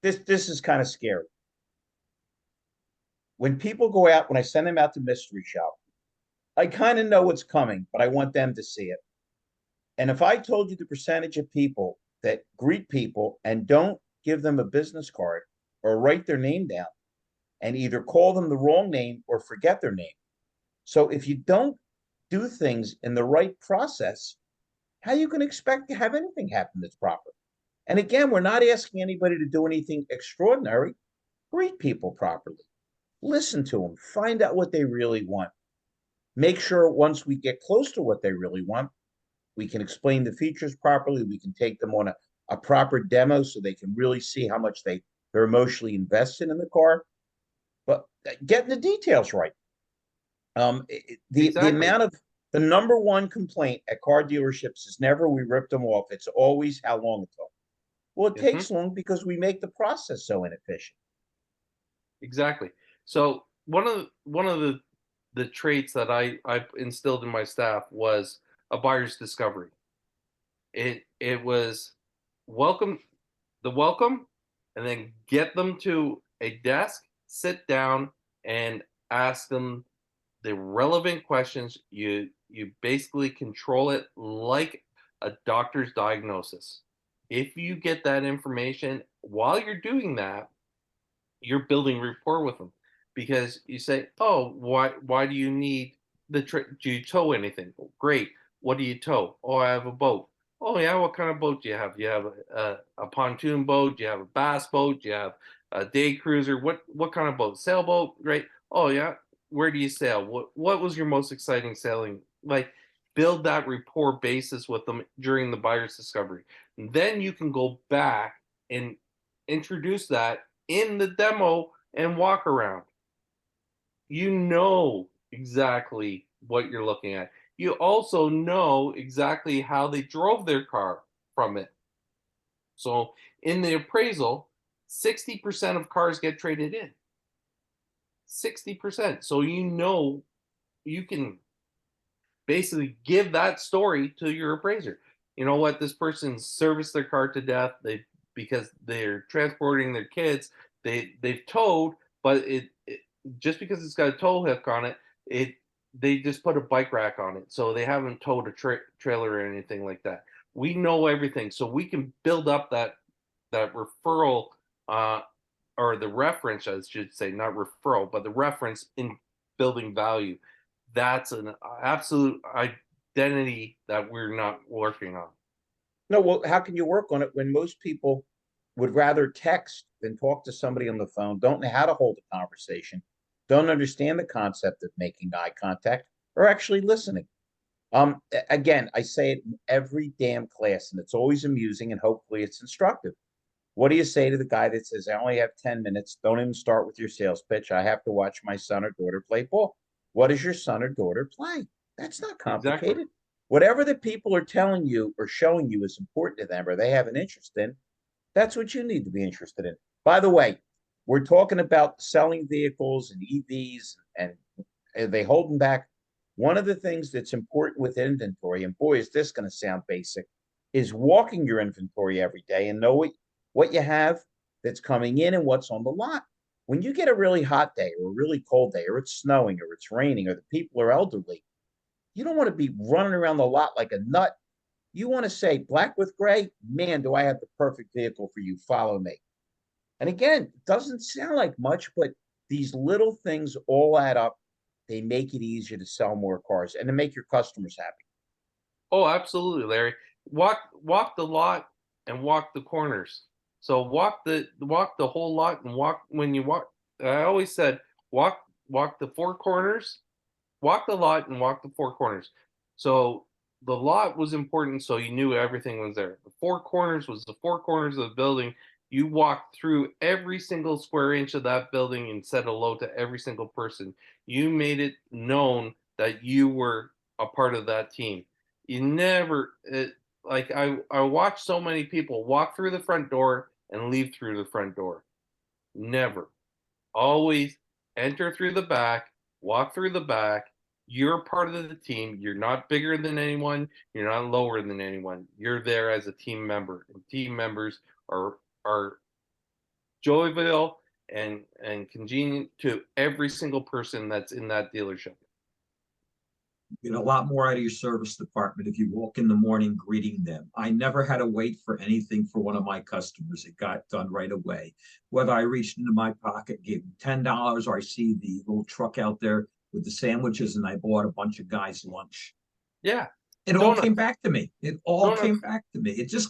this is kind of scary. When people go out, when I send them out to mystery shop, I kind of know what's coming, but I want them to see it. And if I told you the percentage of people that greet people and don't give them a business card or write their name down and either call them the wrong name or forget their name. So if you don't do things in the right process, how you can expect to have anything happen that's proper? And again, we're not asking anybody to do anything extraordinary. Greet people properly. Listen to them. Find out what they really want. Make sure once we get close to what they really want, we can explain the features properly. We can take them on a proper demo so they can really see how much they're emotionally invested in the car. But getting the details right. The Exactly. amount of the number one complaint at car dealerships is never we ripped them off. It's always how long it took. Well, it Mhm. takes long because we make the process so inefficient. Exactly. So one of the traits that I instilled in my staff was a buyer's discovery. It was welcome welcome, and then get them to a desk, sit down, and ask them the relevant questions. You basically control it like a doctor's diagnosis. If you get that information while you're doing that, you're building rapport with them, because you say, "Oh, why do you need do you tow anything? "Oh, great. What do you tow? Oh, I have a boat. Oh yeah, what kind of boat do you have? Do you have a pontoon boat? Do you have a bass boat? Do you have a day cruiser? What kind of boat? Sailboat, right? Oh yeah. Where do you sail? What was your most exciting sailing? Like, build that rapport basis with them during the buyer's discovery. And then you can go back and introduce that in the demo and walk around. You know exactly what you're looking at. You also know exactly how they drove their car from it. So in the appraisal, 60% of cars get traded in. 60%. So you can basically give that story to your appraiser. You know what? This person serviced their car to death. They Because they're transporting their kids. They've towed, but it just because it's got a tow hook on it, it they just put a bike rack on it, so they haven't towed a trailer or anything like that. We know everything, so we can build up that referral, uh, or the reference, I should say, not referral, but the reference in building value. That's an absolute identity that we're not working on. No, well, how can you work on it when most people would rather text than talk to somebody on the phone, don't know how to hold a conversation, don't understand the concept of making eye contact or actually listening? Again, I say it in every damn class, and it's always amusing, and hopefully it's instructive. What do you say to the guy that says, I only have 10 minutes? Don't even start with your sales pitch. I have to watch my son or daughter play ball. What does your son or daughter play? That's not Exactly. complicated. Whatever the people are telling you or showing you is important to them or they have an interest in, that's what you need to be interested in. By the way, we're talking about selling vehicles and EVs, and they holding back. One of the things that's important with inventory, and boy, is this going to sound basic, is walking your inventory every day and know what you have that's coming in and what's on the lot. When you get a really hot day or a really cold day, or it's snowing or it's raining or the people are elderly, you don't want to be running around the lot like a nut. You want to say, black with gray, man, do I have the perfect vehicle for you? Follow me. And again, it doesn't sound like much, but these little things all add up. They make it easier to sell more cars and to make your customers happy. Oh, absolutely, Larry. Walk the lot and walk the corners. So walk the whole lot and walk when you walk. I always said walk the four corners, walk the lot and walk the four corners. So the lot was important, so you knew everything was there. The four corners was the four corners of the building. You walked through every single square inch of that building and said hello to every single person. You made it known that you were a part of that team. You never like I watched so many people walk through the front door and leave through the front door. Never. Always enter through the back, walk through the back. You're part of the team. You're not bigger than anyone. You're not lower than anyone. You're there as a team member. And team members are jovial and congenial to every single person that's in that dealership. You get a lot more out of your service department if you walk in the morning greeting them. I never had to wait for anything for one of my customers. It got done right away. Whether I reached into my pocket, gave them $10, or I see the little truck out there with the sandwiches and I bought a bunch of guys lunch. Yeah. It all came Donuts. back to me. It all Donuts. came back to me. It just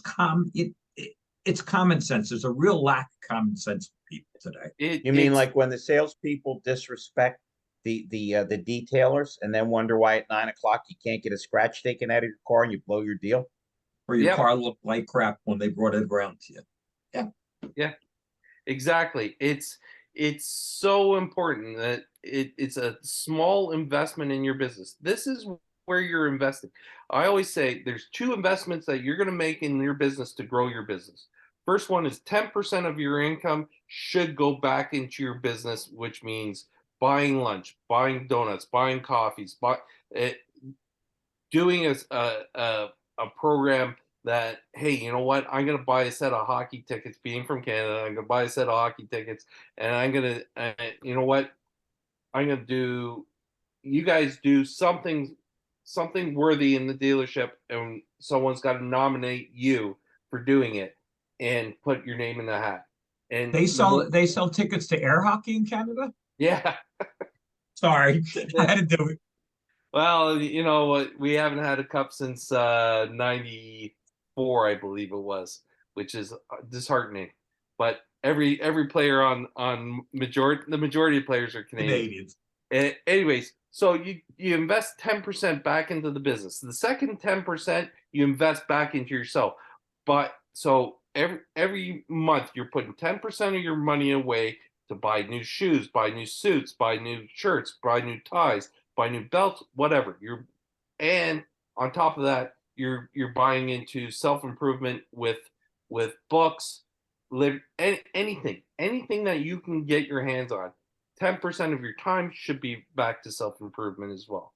it's common sense. There's a real lack of common sense for people today. You mean like when the salespeople disrespect the detailers and then wonder why at 9 o'clock you can't get a scratch taken out of your car and you blow your deal? Or your Yep. car looked like crap when they brought it around to you. Yeah. Yeah. Exactly. It's so important that it's a small investment in your business. This is where you're investing. I always say there's two investments that you're going to make in your business to grow your business. First one is 10% of your income should go back into your business, which means buying lunch, buying donuts, buying coffees, uh, doing a program that, hey, you know what, I'm going to buy a set of hockey tickets. Being from Canada, I'm going to buy a set of hockey tickets, and I'm going to you know what, I'm going to do, you guys do something worthy in the dealership, and someone's got to nominate you for doing it and put your name in the hat. And They sell tickets to air hockey in Canada. yeah. Sorry, I had to do it. Well, you know what? We haven't had a cup since '94, I believe it was, which is disheartening. But every player on the majority of players are Canadian. Canadians. Anyways, so you invest 10% back into the business. The second 10% you invest back into yourself. But so every month you're putting 10% of your money away to buy new shoes, buy new suits, buy new shirts, buy new ties, buy new belts, whatever. And on top of that, you're buying into self-improvement with books, anything that you can get your hands on. 10% of your time should be back to self-improvement as well.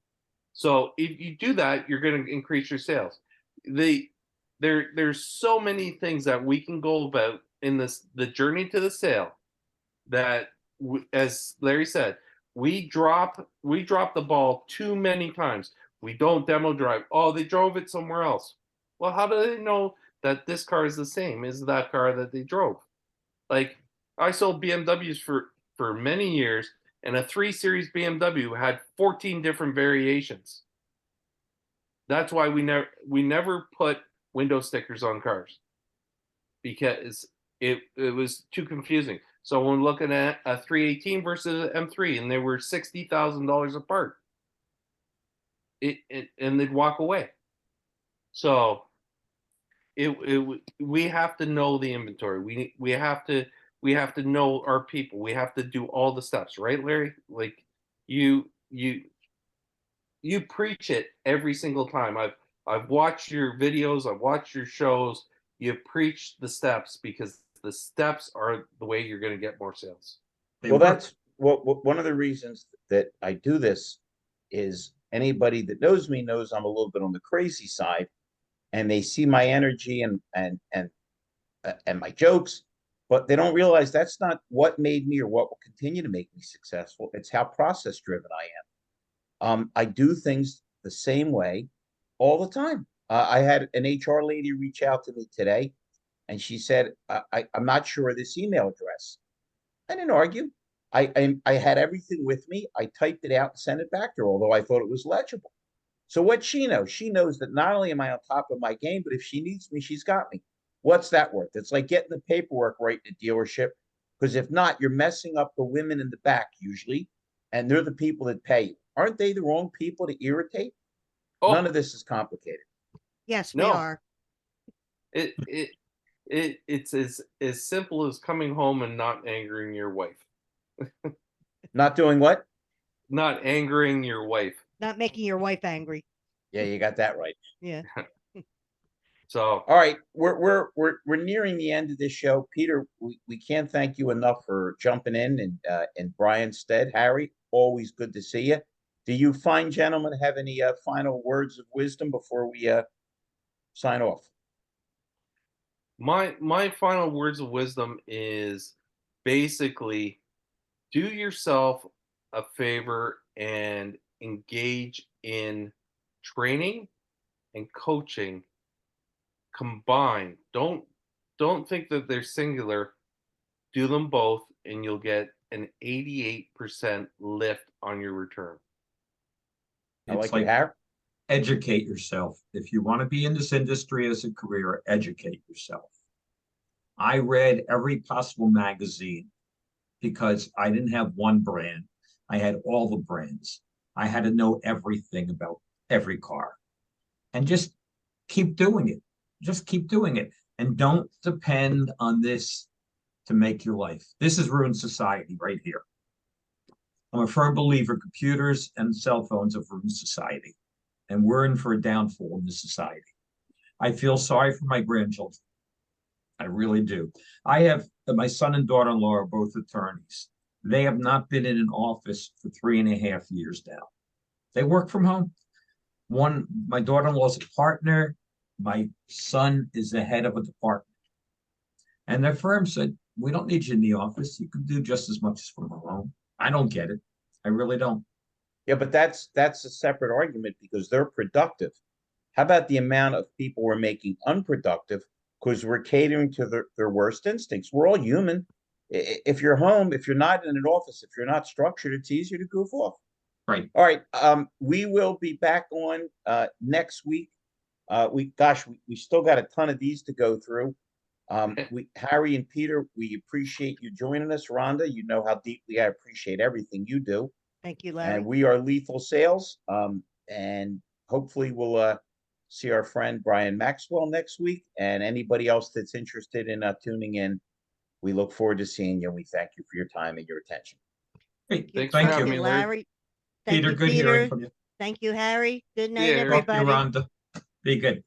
So if you do that, you're going to increase your sales. There's so many things that we can go about in the journey to the sale that, as Larry said, we drop the ball too many times. We don't demo drive. Oh, they drove it somewhere else. Well, how do they know that this car is the same as that car that they drove? Like, I sold BMWs for many years, and a 3 Series BMW had 14 different variations. That's why we never put window stickers on cars, because it was too confusing. So when looking at a 318 versus an M3, and they were $60,000 apart, and they'd walk away. So we have to know the inventory. We have to know our people. We have to do all the steps, right, Larry? Like you you you preach it every single time. I've watched your videos, I've watched your shows. You preach the steps because the steps are the way you're going to get more sales. They Well, work. that's one of the reasons that I do this is anybody that knows me knows I'm a little bit on the crazy side, and they see my energy and my jokes, but they don't realize that's not what made me or what will continue to make me successful. It's how process driven I am. I do things the same way all the time. I had an HR lady reach out to me today, and she said, I'm not sure of this email address. I didn't argue. I had everything with me. I typed it out and sent it back to her, although I thought it was legible. So what she knows that not only am I on top of my game, but if she needs me, she's got me. What's that worth? It's like getting the paperwork right in the dealership, because if not, you're messing up the women in the back usually, and they're the people that pay you. Aren't they the wrong people to irritate? None Oh of this is complicated. Yes, we no, are. it's as simple as coming home and not angering your wife. Not doing what? Not angering your wife. Not making your wife angry. Yeah, you got that right. Yeah. So All right, we're nearing the end of this show. Peter, we can't thank you enough for jumping in Brian's stead. Harry, always good to see you. Do you fine gentlemen have any final words of wisdom before we sign off? my final words of wisdom is basically do yourself a favor and engage in training and coaching combined. Don't think that they're singular. Do them both and you'll get an 88% lift on your return. I It's like it, Harry. educate yourself. If you want to be in this industry as a career, educate yourself. I read every possible magazine because I didn't have one brand. I had all the brands. I had to know everything about every car and just keep doing it. Just keep doing it. And don't depend on this to make your life. This has ruined society right here. I'm a firm believer computers and cell phones have ruined society. And we're in for a downfall in this society. I feel sorry for my grandchildren. I really do. I have my son and daughter-in-law are both attorneys. They have not been in an office for 3.5 years now. They work from home. My daughter-in-law is a partner. My son is the head of a department. And their firm said, we don't need you in the office. You can do just as much as from home. I don't get it. I really don't. Yeah, but that's a separate argument because they're productive. How about the amount of people we're making unproductive because we're catering to their worst instincts? We're all human. If you're home, if you're not in an office, if you're not structured, it's easier to goof off. Right. All right. We will be back on next week. We still got a ton of these to go through. Harry and Peter, we appreciate you joining us. Rhonda, you know how deeply I appreciate everything you do. Thank you, Larry. And we are Lethal Sales. And hopefully we'll see our friend Brian Maxwell next week. And anybody else that's interested in tuning in, we look forward to seeing you. And we thank you for your time and your attention. Hey, Thanks thank for having you, me, Larry. Thank Peter. you, Good Peter. hearing from you. Thank you, Harry. Good night, Yeah, Harry. Talk to you, everybody. Rhonda. Be good.